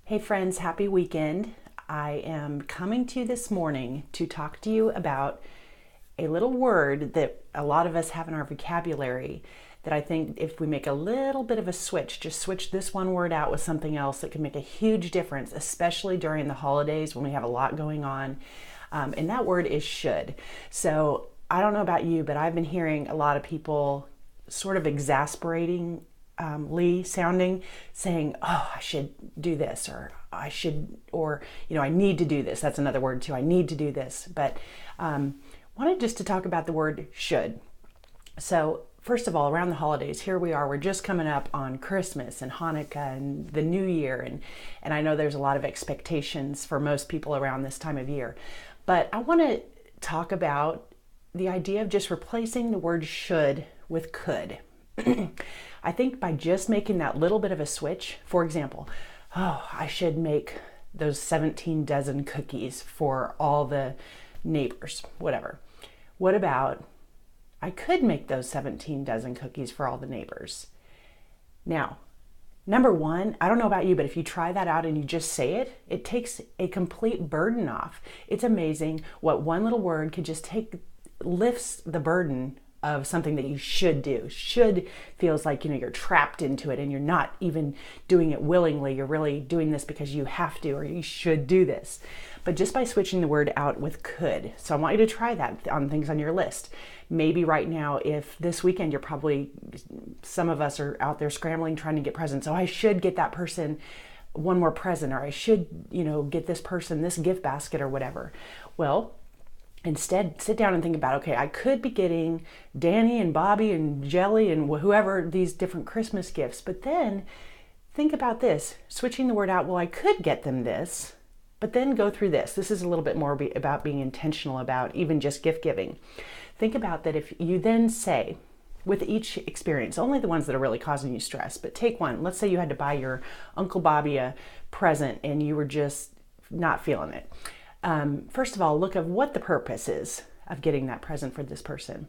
Hey friends, happy weekend. I am coming to you this morning to talk to you about a little word that a lot of us have in our vocabulary that I think if we make a little bit of a switch, just switch this one word out with something else, that can make a huge difference, especially during the holidays when we have a lot going on. And that word is should. So I don't know about you, but I've been hearing a lot of people sort of exasperating Lee sounding, saying, "Oh, I should do this," or "I should," or "I need to do this." That's another word too. I need to do this. But wanted just to talk about the word should. So first of all, around the holidays, here we are. We're just coming up on Christmas and Hanukkah and the New Year, and I know there's a lot of expectations for most people around this time of year. But I want to talk about the idea of just replacing the word should with could. I think by just making that little bit of a switch, for example, oh, I should make those 17 dozen cookies for all the neighbors, whatever. What about I could make those 17 dozen cookies for all the neighbors? Now, number one, I don't know about you, but if you try that out and you just say it, it takes a complete burden off. It's amazing what one little word could just lifts the burden of something that you should do. Should feels like, you're trapped into it and you're not even doing it willingly. You're really doing this because you have to, or you should do this. But just by switching the word out with could. So I want you to try that on things on your list. Maybe right now, if this weekend some of us are out there scrambling trying to get presents. Oh, I should get that person one more present, or I should, get this person this gift basket or whatever. Well, instead, sit down and think about, okay, I could be getting Danny and Bobby and Jelly and whoever these different Christmas gifts, but then think about this, switching the word out, well, I could get them this, but then go through this. This is a little bit more about being intentional about even just gift giving. Think about that if you then say, with each experience, only the ones that are really causing you stress, but take one. Let's say you had to buy your Uncle Bobby a present and you were just not feeling it. First of all, look at what the purpose is of getting that present for this person.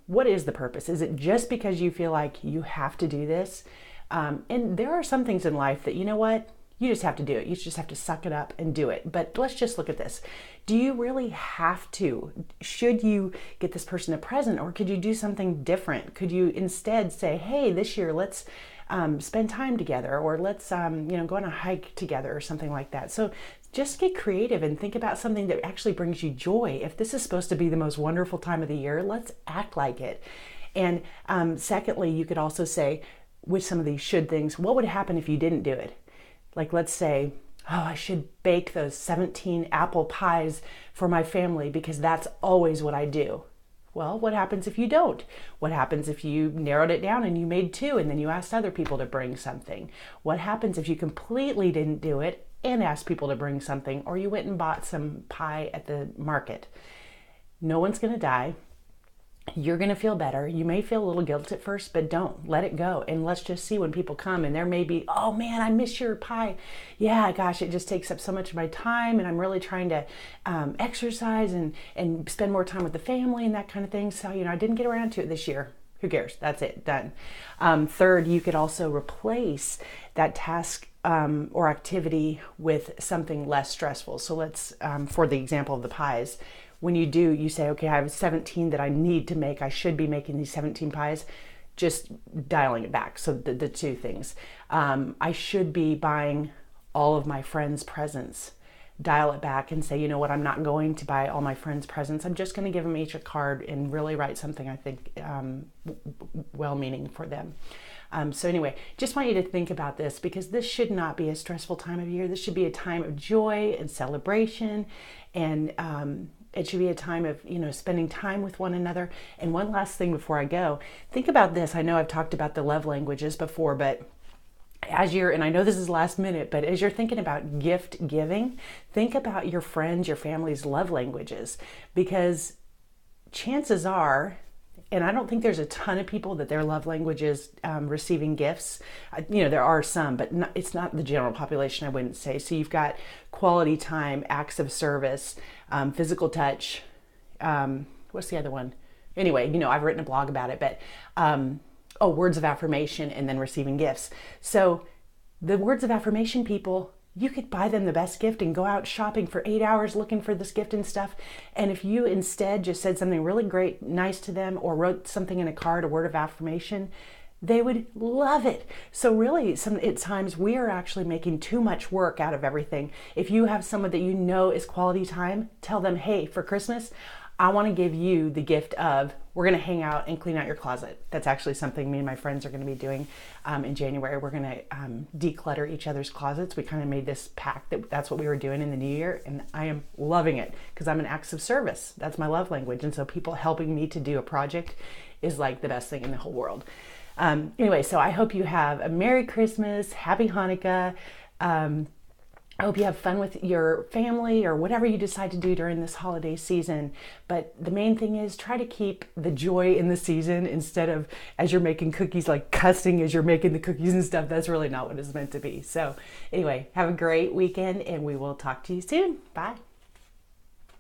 What is the purpose? Is it just because you feel like you have to do this? And there are some things in life that, you just have to do it. You just have to suck it up and do it. But let's just look at this. Do you really have to? Should you get this person a present, or could you do something different? Could you instead say, hey, this year let's spend time together, or let's go on a hike together or something like that. So just get creative and think about something that actually brings you joy. If this is supposed to be the most wonderful time of the year, let's act like it. And secondly, you could also say, with some of these should things, what would happen if you didn't do it? Like, let's say, oh, I should bake those 17 apple pies for my family because that's always what I do. Well, what happens if you don't? What happens if you narrowed it down and you made two and then you asked other people to bring something? What happens if you completely didn't do it and asked people to bring something, or you went and bought some pie at the market? No one's going to die. You're going to feel better. You may feel a little guilt at first, but don't let it go. And let's just see when people come and there may be, oh man, I miss your pie. Yeah, gosh, it just takes up so much of my time and I'm really trying to exercise and spend more time with the family and that kind of thing. So, I didn't get around to it this year. Who cares? That's it, done. Third, you could also replace that task or activity with something less stressful. So let's, for the example of the pies, when you do, you say, okay, I have 17 that I need to make. I should be making these 17 pies. Just dialing it back. So the two things. I should be buying all of my friends' presents. Dial it back and say, you know what, I'm not going to buy all my friends' presents. I'm just going to give them each a card and really write something I think well-meaning for them. So anyway, just want you to think about this, because this should not be a stressful time of year. This should be a time of joy and celebration, and it should be a time of, spending time with one another. And one last thing before I go, think about this. I know I've talked about the love languages before, but and I know this is last minute, but as you're thinking about gift giving, think about your friends, your family's love languages, because chances are, and I don't think there's a ton of people that their love language is receiving gifts. There are some, but it's not the general population, I wouldn't say. So you've got quality time, acts of service, physical touch. What's the other one? Anyway, I've written a blog about it, but words of affirmation, and then receiving gifts. So the words of affirmation people, you could buy them the best gift and go out shopping for 8 hours looking for this gift and stuff. And if you instead just said something really great, nice to them, or wrote something in a card, a word of affirmation, they would love it. So really, at times we are actually making too much work out of everything. If you have someone that you know is quality time, tell them, hey, for Christmas, I want to give you the gift of, we're going to hang out and clean out your closet. That's actually something me and my friends are going to be doing in January. We're going to declutter each other's closets. We kind of made this pact that that's what we were doing in the new year, and I am loving it because I'm an acts of service. That's my love language. And so people helping me to do a project is like the best thing in the whole world. Anyway, so I hope you have a Merry Christmas, Happy Hanukkah. I hope you have fun with your family or whatever you decide to do during this holiday season. But the main thing is try to keep the joy in the season instead of, as you're making cookies, like cussing as you're making the cookies and stuff. That's really not what it's meant to be. So anyway, have a great weekend and we will talk to you soon. Bye.